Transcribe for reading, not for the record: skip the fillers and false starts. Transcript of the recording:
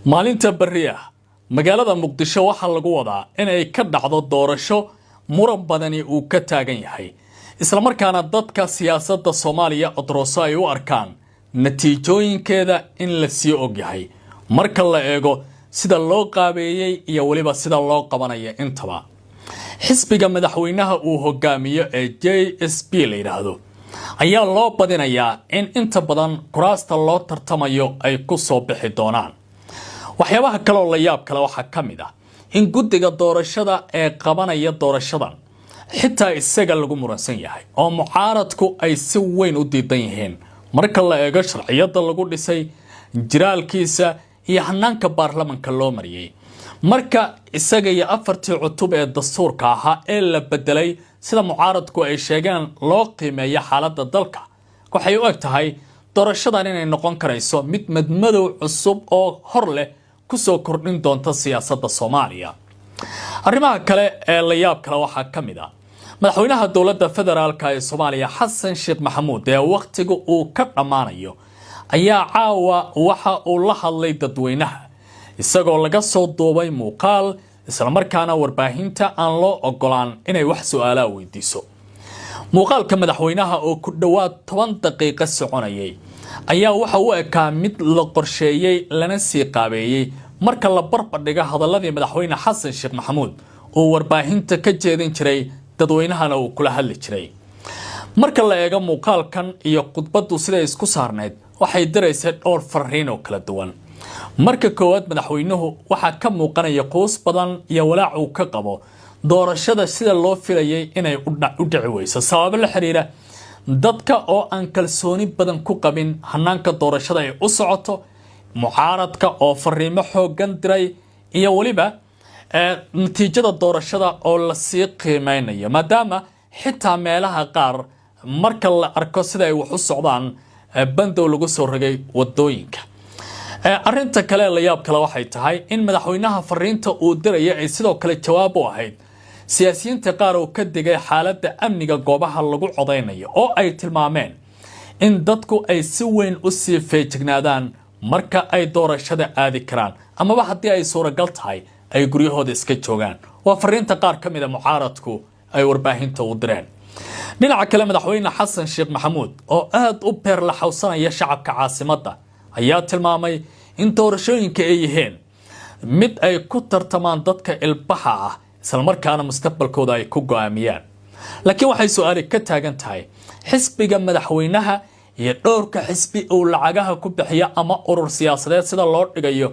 maalinta bariya magaalada Muqdisho waxa lagu wadaa in ay ka dhacdo doorasho muran badani uu ka taagan yahay isla markaana dadka siyaasadda Soomaaliya odroso ay u arkaan natiijooyinkeeda in la sii og yahay marka la eego sida loo qaabeeyay iyo waliba sida loo qabanayo intaba xisbiga madaxweynaha uu hogaamiyo ee JSP la yiraahdo ayaa loo badinayaa in inta badan kuraasta loo tartamayo ay ku soo bixi doonaan waxyaabaha kale oo la yaab kale waxa kamid ah in guddiga doorashada ee qabanaya doorashadan xitaa isaga lagu muransan yahay oo mucaaradku ay si weyn u diidan yihiin marka la eego sharciyada lagu dhisay jiraalkiisa iyo hanaanka baarlamaanka loo mariyay marka isaga iyo afartii cutub ee dastuurka ahaa ee la bedelay sida mucaaradku ay sheegeen loo qiimeeyo xaaladda dalka waxay u eg tahay doorashadan inay noqon karayso mid madmadow cusub oo hor leh kusoo kordhin doonta siyaasadda Soomaaliya arrimaha kale ee la yaab kale waxa kamid ah madaxweynaha dawladda federaalka ee Soomaaliya Xasan Sheekh Maxamuud ee waqtiga uu ka dhamaanayo ayaa caawa waxa uu la hadlay dadweynaha isagoo laga soo duubay muuqaal isla markaana warbaahinta aan loo ogolaan inay wax su'aalaha weydiiso muuqaalka madaxweynaha oo ku dhawaad 10 daqiiqo soconayay ayaa waxa uu ekaa mid la qorsheeyay lana sii qaabeeyay marka la barbardhigo hadaladii madaxweyne Xasan Sheekh Maxamuud oo warbaahinta ka jeedin jiray dadweynahana uu kula hadli jiray marka la eego muuqaalkan iyo khudbadu sida isku saarneed waxay dareysay dhowr fariin oo kala duwan marka koowaad madaxweynuhu waxa ka muuqanaya qoys badan iyo walaac uu ka qabo doorashada sida loo filayay inay u dhici weyso sabab la xiriira dadka oo aan kalsooni badan ku qabin hanaanka doorashada ay u socoto mucaaradka oo fariimo xoogan diray iyo waliba natiijada doorashada oo la sii qiimeynayo maadaama xitaa meelaha qaar marka la arko sida ay wax u socdaan bandow lagu soo rogay wadooyinka arinta kale la yaab kale waxay tahay in madaxweynaha fariinta uu diray ay sidoo kale jawaab u ahayd siyaasiyiinta qaar oo ka digay xaaladda amniga goobaha lagu codeynayo oo ay tilmaameen in dadku ay si weyn u sii feejignaadaan marka ay doorashada aadi karaan amaba haddii ay suuragal tahay ay guryahooda iska joogaan waa fariinta qaar kamid ah mucaaradku ay warbaahinta u direen dhinaca kale madaxweyne Xasan Sheekh Maxamuud oo aad u beer la xawsanaya shacabka caasimadda ayaa tilmaamay in doorashooyinka ay yihiin mid ay ku tartamaan dadka ilbaxa ah isla markaana mustaqbalkooda ay ku go'aamiyaan laakiin waxay su'aal ka taagan tahay xisbiga madaxweynaha iyo dhowrka xisbi oo lacagaha ku bixiya ama urur siyaasadeed sida loo dhigayo